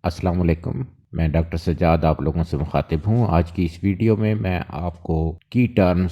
السلام علیکم، میں ڈاکٹر سجاد آپ لوگوں سے مخاطب ہوں۔ آج کی اس ویڈیو میں آپ کو کی ٹرمز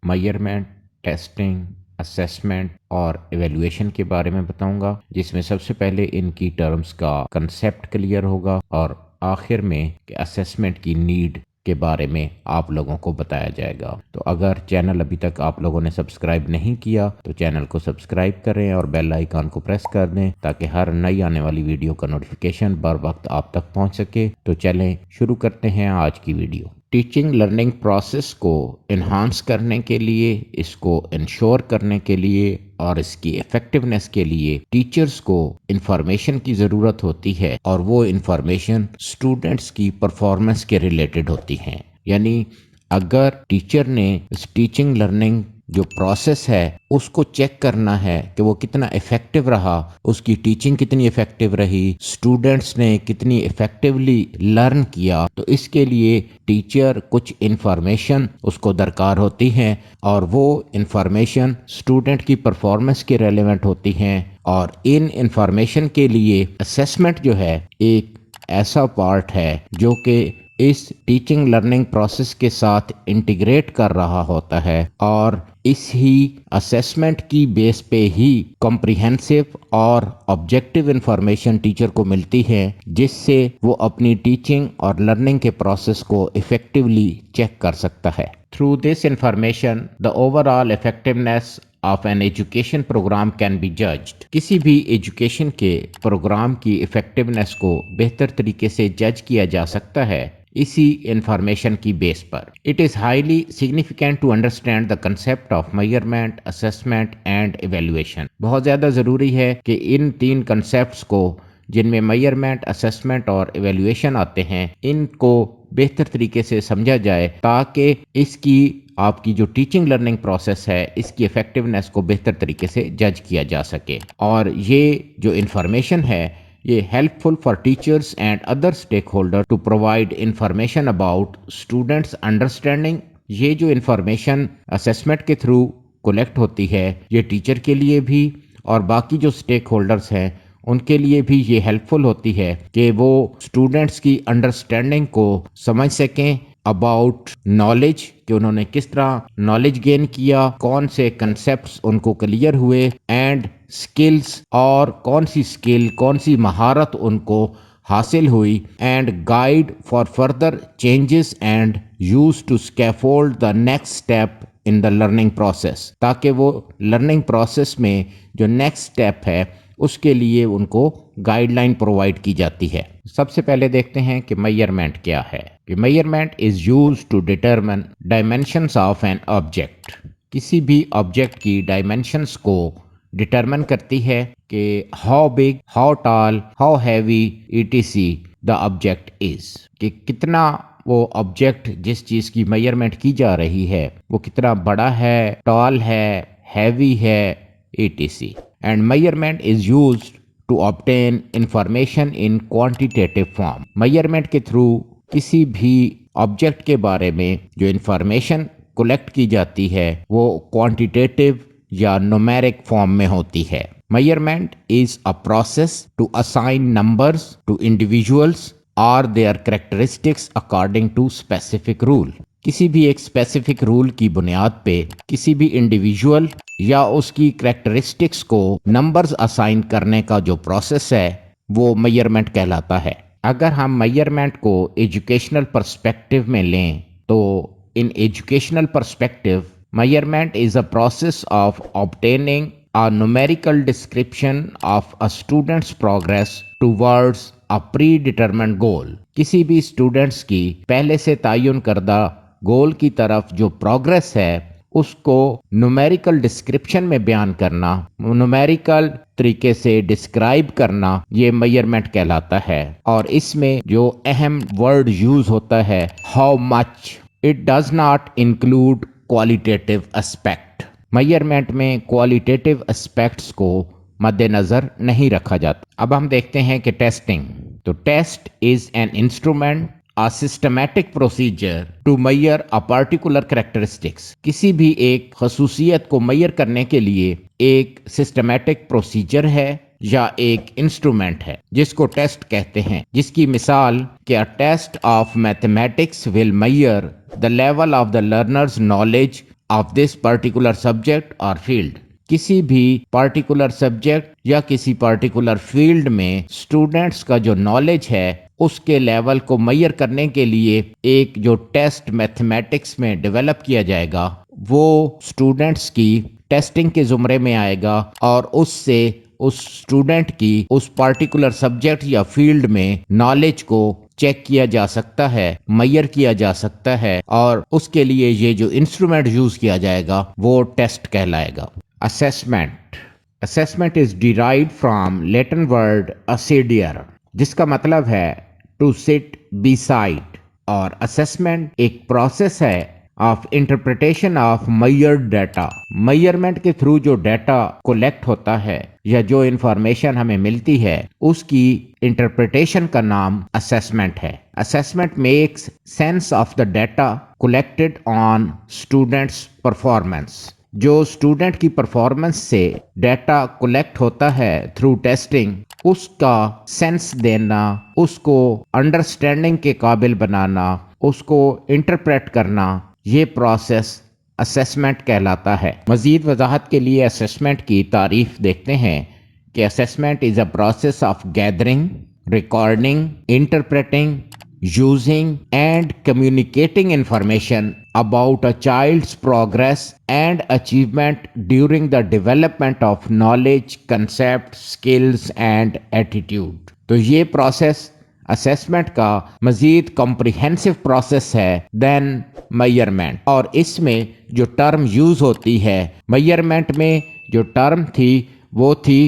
میئرمنٹ، ٹیسٹنگ، اسیسمنٹ اور ایویلویشن کے بارے میں بتاؤں گا، جس میں سب سے پہلے ان کی ٹرمز کا کنسیپٹ کلیئر ہوگا اور آخر میں کہ اسیسمنٹ کی نیڈ کے بارے میں آپ لوگوں کو بتایا جائے گا۔ تو اگر چینل ابھی تک آپ لوگوں نے سبسکرائب نہیں کیا تو چینل کو سبسکرائب کریں اور بیل آئیکن کو پریس کر دیں تاکہ ہر نئی آنے والی ویڈیو کا نوٹیفیکیشن بر وقت آپ تک پہنچ سکے۔ تو چلیں شروع کرتے ہیں آج کی ویڈیو۔ ٹیچنگ لرننگ پروسیس کو انہانس کرنے کے لیے، اس کو انشور کرنے کے لیے اور اس کی ایفیکٹونیس کے لیے ٹیچرز کو انفارمیشن کی ضرورت ہوتی ہے، اور وہ انفارمیشن اسٹوڈنٹس کی پرفارمنس کے ریلیٹڈ ہوتی ہیں۔ یعنی اگر ٹیچر نے اس ٹیچنگ لرننگ جو پروسیس ہے اس کو چیک کرنا ہے کہ وہ کتنا افیکٹو رہا، اس کی ٹیچنگ کتنی افیکٹو رہی، اسٹوڈنٹس نے کتنی افیکٹولی لرن کیا، تو اس کے لیے ٹیچر کچھ انفارمیشن اس کو درکار ہوتی ہیں، اور وہ انفارمیشن اسٹوڈنٹ کی پرفارمنس کے ریلیونٹ ہوتی ہیں۔ اور ان انفارمیشن کے لیے اسیسمنٹ جو ہے ایک ایسا پارٹ ہے جو کہ اس ٹیچنگ لرننگ پروسیس کے ساتھ انٹیگریٹ کر رہا ہوتا ہے، اور اس ہی اسیسمنٹ کی بیس پہ ہی کمپریہنسو اور آبجیکٹو انفارمیشن ٹیچر کو ملتی ہے، جس سے وہ اپنی ٹیچنگ اور لرننگ کے پروسیس کو افیکٹولی چیک کر سکتا ہے۔ Through this information, the overall effectiveness of an education program can be judged۔ کسی بھی ایجوکیشن کے پروگرام کی افیکٹونیس کو بہتر طریقے سے جج کیا جا سکتا ہے اسی انفارمیشن کی بیس پر۔ It is highly significant to understand the concept of measurement, assessment and evaluation۔ بہت زیادہ ضروری ہے کہ ان تین کنسیپٹس کو، جن میں میئرمنٹ، اسیسمنٹ اور ایویلویشن آتے ہیں، ان کو بہتر طریقے سے سمجھا جائے تاکہ اس کی آپ کی جو ٹیچنگ لرننگ پروسیس ہے اس کی افیکٹونیس کو بہتر طریقے سے جج کیا جا سکے۔ اور یہ جو انفارمیشن ہے یہ helpful for teachers and other stakeholder to provide information about students understanding. یہ جو انفارمیشن اسیسمنٹ کے تھرو کلیکٹ ہوتی ہے یہ ٹیچر کے لیے بھی اور باقی جو اسٹیک ہولڈرس ہیں ان کے لیے بھی یہ ہیلپ فل ہوتی ہے کہ وہ اسٹوڈنٹس کی انڈرسٹینڈنگ کو سمجھ سکیں اباؤٹ نالج، کہ انہوں نے کس طرح نالج گین کیا، کون سے کنسیپٹس ان کو کلیئر ہوئے، اینڈ سکلز، اور کون سی سکل، کون سی مہارت ان کو حاصل ہوئی، and guide for further changes and use to scaffold the next step in the learning process, تاکہ وہ لرننگ پروسیس میں جو نیکسٹ اسٹیپ ہے اس کے لیے ان کو گائیڈ لائن پرووائڈ کی جاتی ہے۔ سب سے پہلے دیکھتے ہیں کہ میئرمنٹ کیا ہے۔ کہ measurement is use to determine dimensions of an object. کسی بھی آبجیکٹ کی ڈائمینشنس کو ڈٹرمن کرتی ہے کہ how big, how tall, how heavy etc the object is, کہ کتنا وہ آبجیکٹ جس چیز کی میئرمنٹ کی جا رہی ہے وہ کتنا بڑا ہے، ٹال ہے، ہیوی ہے، etc. And measurement is used to obtain information in quantitative form. Measurement کے تھرو کسی بھی آبجیکٹ کے بارے میں جو انفارمیشن کلیکٹ کی جاتی ہے وہ کوانٹیٹیو یا نومیرک فارم میں ہوتی ہے۔ Measurement is a process to assign numbers to individuals or their characteristics according to specific rule۔ کسی بھی ایک اسپیسیفک رول کی بنیاد پہ کسی بھی انڈیویجول یا اس کی کریکٹرسٹکس کو نمبرز اسائن کرنے کا جو پروسیس ہے وہ میئرمنٹ کہلاتا ہے۔ اگر ہم میئرمنٹ کو ایجوکیشنل پرسپیکٹو میں لیں تو ان educational perspective measurement is a process of obtaining a numerical description of a student's progress towards a predetermined goal۔ کسی بھی اسٹوڈنٹس کی پہلے سے تعین کردہ گول کی طرف جو پروگرس ہے اس کو نومیریکل ڈسکرپشن میں بیان کرنا، نومیریکل طریقے سے ڈسکرائب کرنا، یہ میئرمنٹ کہلاتا ہے۔ اور اس میں جو اہم ورڈ یوز ہوتا ہے how much, it does not include qualitative aspect۔ Measurement میں qualitative aspects کو مد نظر نہیں رکھا جاتا۔ اب ہم دیکھتے ہیں کہ ٹیسٹنگ۔ تو test is an instrument, a systematic procedure to measure a particular characteristics۔ کسی بھی ایک خصوصیت کو میئر کرنے کے لیے ایک سسٹمیٹک پروسیجر ہے یا ایک انسٹرومنٹ ہے جس کو ٹیسٹ کہتے ہیں، جس کی مثال کہ test of mathematics will measure the level of the learners knowledge of this particular subject اور فیلڈ۔ کسی بھی پارٹیکولر سبجیکٹ یا کسی پارٹیکولر فیلڈ میں اسٹوڈنٹس کا جو نالج ہے اس کے لیول کو میئر کرنے کے لیے ایک جو ٹیسٹ میتھمیٹکس میں ڈیولپ کیا جائے گا وہ اسٹوڈنٹس کی ٹیسٹنگ کے زمرے میں آئے گا، اور اس سے اس اسٹوڈنٹ کی اس پارٹیکولر سبجیکٹ یا فیلڈ میں نالج کو چیک کیا جا سکتا ہے، میئر کیا جا سکتا ہے، اور اس کے لیے یہ جو انسٹرومنٹ یوز کیا جائے گا وہ ٹیسٹ کہلائے گا۔ Assessment. Assessment is derived from Latin word assidere, جس کا مطلب ہے ٹو سٹ بی سائڈ، اور اسیسمنٹ ایک پروسیس ہے of interpretation of measured data. Measurement کے تھرو جو ڈیٹا کولیکٹ ہوتا ہے یا جو انفارمیشن ہمیں ملتی ہے اس کی انٹرپریٹیشن کا نام اسیسمنٹ ہے۔ Assessment makes sense of the data collected on students performance. جو اسٹوڈنٹ کی پرفارمنس سے ڈیٹا کولیکٹ ہوتا ہے تھرو ٹیسٹنگ، اس کا سینس دینا، اس کو انڈرسٹینڈنگ کے قابل بنانا، اس کو انٹرپریٹ کرنا، یہ پروسیس اسیسمنٹ کہلاتا ہے۔ مزید وضاحت کے لیے اسیسمنٹ کی تعریف دیکھتے ہیں کہ assessment is a process of gathering, recording, interpreting, using and communicating information about a child's progress and achievement during the development of knowledge, concepts, skills and attitude۔ تو یہ پروسیس اسیسمنٹ کا مزید کمپریہنسو پروسیس ہے دین measurement, اور اس میں جو term use ہوتی ہے، میئرمنٹ میں جو ٹرم تھی وہ تھی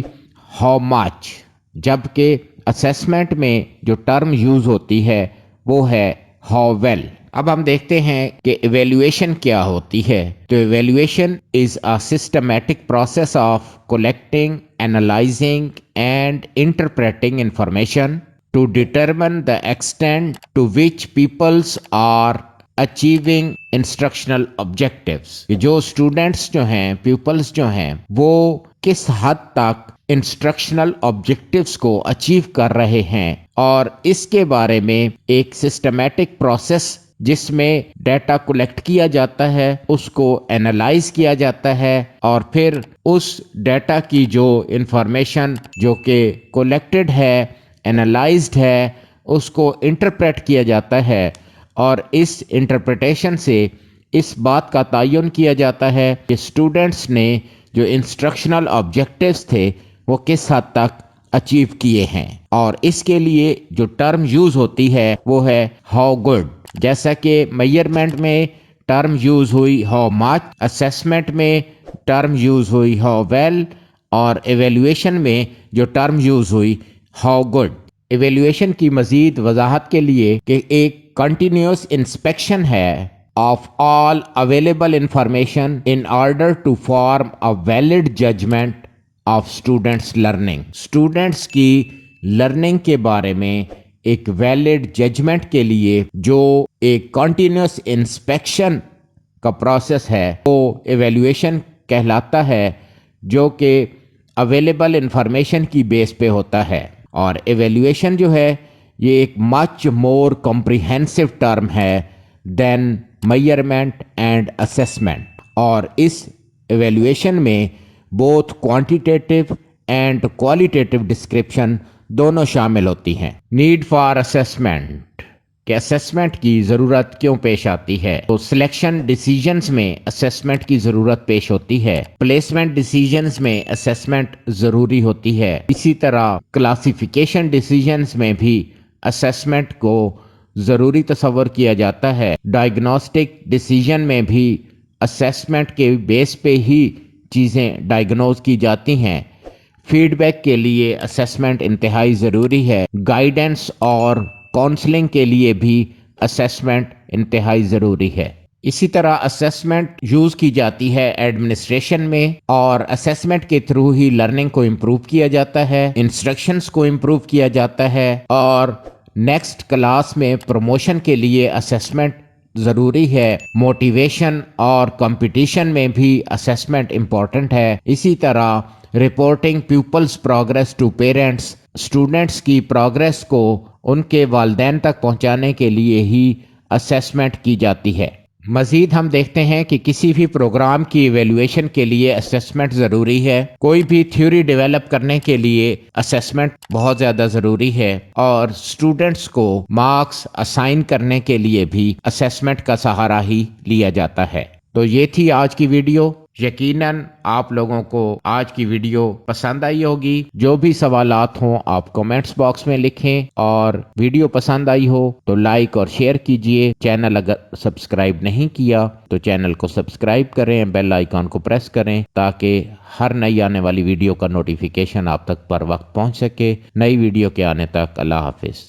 ہاؤ مچ، جبکہ اسیسمنٹ میں جو ٹرم یوز ہوتی ہے وہ ہے ہاؤ ویل۔ اب ہم دیکھتے ہیں کہ ایویلویشن کیا ہوتی ہے۔ تو evaluation is a systematic process of collecting, analysing and interpreting information to determine the extent to which peoples are achieving instructional objectives. جو اسٹوڈنٹس جو ہیں، پیپلز جو ہیں، وہ کس حد تک انسٹرکشنل آبجیکٹیوز کو اچیو کر رہے ہیں، اور اس کے بارے میں ایک سسٹمیٹک پروسیس جس میں ڈیٹا کلیکٹ کیا جاتا ہے، اس کو اینالائز کیا جاتا ہے، اور پھر اس ڈیٹا کی جو انفارمیشن جو کہ کلیکٹڈ ہے، اینالائزڈ ہے، اس کو انٹرپریٹ کیا جاتا ہے، اور اس انٹرپریٹیشن سے اس بات کا تعین کیا جاتا ہے کہ اسٹوڈنٹس نے جو انسٹرکشنل آبجیکٹیوز تھے وہ کس حد تک اچیو کیے ہیں، اور اس کے لیے جو ٹرم یوز ہوتی ہے وہ ہے ہاؤ گڈ۔ جیسا کہ میئرمنٹ میں ٹرم یوز ہوئی ہاؤ مچ، اسیسمنٹ میں ٹرم یوز ہوئی ہاؤ ویل، اور ایویلویشن میں جو ٹرم یوز ہوئی ہاؤ گڈ۔ ایویلویشن کی مزید وضاحت کے لیے کہ ایک کنٹینیوس انسپیکشن ہے of all available information in order to form a valid judgment of students' learning۔ Students کی لرننگ کے بارے میں ایک ویلڈ ججمنٹ کے لیے جو ایک کنٹینیوس انسپیکشن کا پروسیس ہے وہ ایویلویشن کہلاتا ہے، جو کہ اویلیبل انفارمیشن کی بیس پہ ہوتا ہے۔ اور ایویلویشن جو ہے یہ ایک مچ مور کمپریہنسو ٹرم ہے دین میئرمنٹ اینڈ اسیسمنٹ، اور اس ایویلویشن میں both quantitative and qualitative description دونوں شامل ہوتی ہیں۔ نیڈ فار اسیسمنٹ، کہ اسیسمنٹ کی ضرورت کیوں پیش آتی ہے؟ تو سلیکشن ڈیسیجنز میں اسیسمنٹ کی ضرورت پیش ہوتی ہے، پلیسمنٹ ڈیسیجنز میں اسیسمنٹ ضروری ہوتی ہے، اسی طرح کلاسیفیکیشن ڈیسیجنز میں بھی اسیسمنٹ کو ضروری تصور کیا جاتا ہے، ڈائگنوسٹک ڈیسیجن میں بھی اسیسمنٹ کے بیس پہ ہی چیزیں ڈائگنوز کی جاتی ہیں، فیڈ بیک کے لیے اسیسمنٹ انتہائی ضروری ہے، گائیڈنس اور کاؤنسلنگ کے لیے بھی اسیسمنٹ انتہائی ضروری ہے۔ اسی طرح اسیسمنٹ یوز کی جاتی ہے ایڈمنسٹریشن میں، اور اسیسمنٹ کے تھرو ہی لرننگ کو امپروو کیا جاتا ہے، انسٹرکشنز کو امپروو کیا جاتا ہے، اور نیکسٹ کلاس میں پروموشن کے لیے اسیسمنٹ ضروری ہے، موٹیویشن اور کمپٹیشن میں بھی اسیسمنٹ امپورٹنٹ ہے، اسی طرح reporting peoples progress to parents, students کی پروگرس کو ان کے والدین تک پہنچانے کے لیے ہی اسیسمنٹ کی جاتی ہے۔ مزید ہم دیکھتے ہیں کہ کسی بھی پروگرام کی ایویلویشن کے لیے اسیسمنٹ ضروری ہے، کوئی بھی تھیوری ڈیولپ کرنے کے لیے اسیسمنٹ بہت زیادہ ضروری ہے، اور اسٹوڈنٹس کو مارکس اسائن کرنے کے لیے بھی اسیسمنٹ کا سہارا ہی لیا جاتا ہے۔ تو یہ تھی آج کی ویڈیو۔ یقیناً آپ لوگوں کو آج کی ویڈیو پسند آئی ہوگی۔ جو بھی سوالات ہوں آپ کومنٹس باکس میں لکھیں، اور ویڈیو پسند آئی ہو تو لائک اور شیئر کیجئے۔ چینل اگر سبسکرائب نہیں کیا تو چینل کو سبسکرائب کریں، بیل آئیکن کو پریس کریں تاکہ ہر نئی آنے والی ویڈیو کا نوٹیفیکیشن آپ تک پر وقت پہنچ سکے۔ نئی ویڈیو کے آنے تک اللہ حافظ۔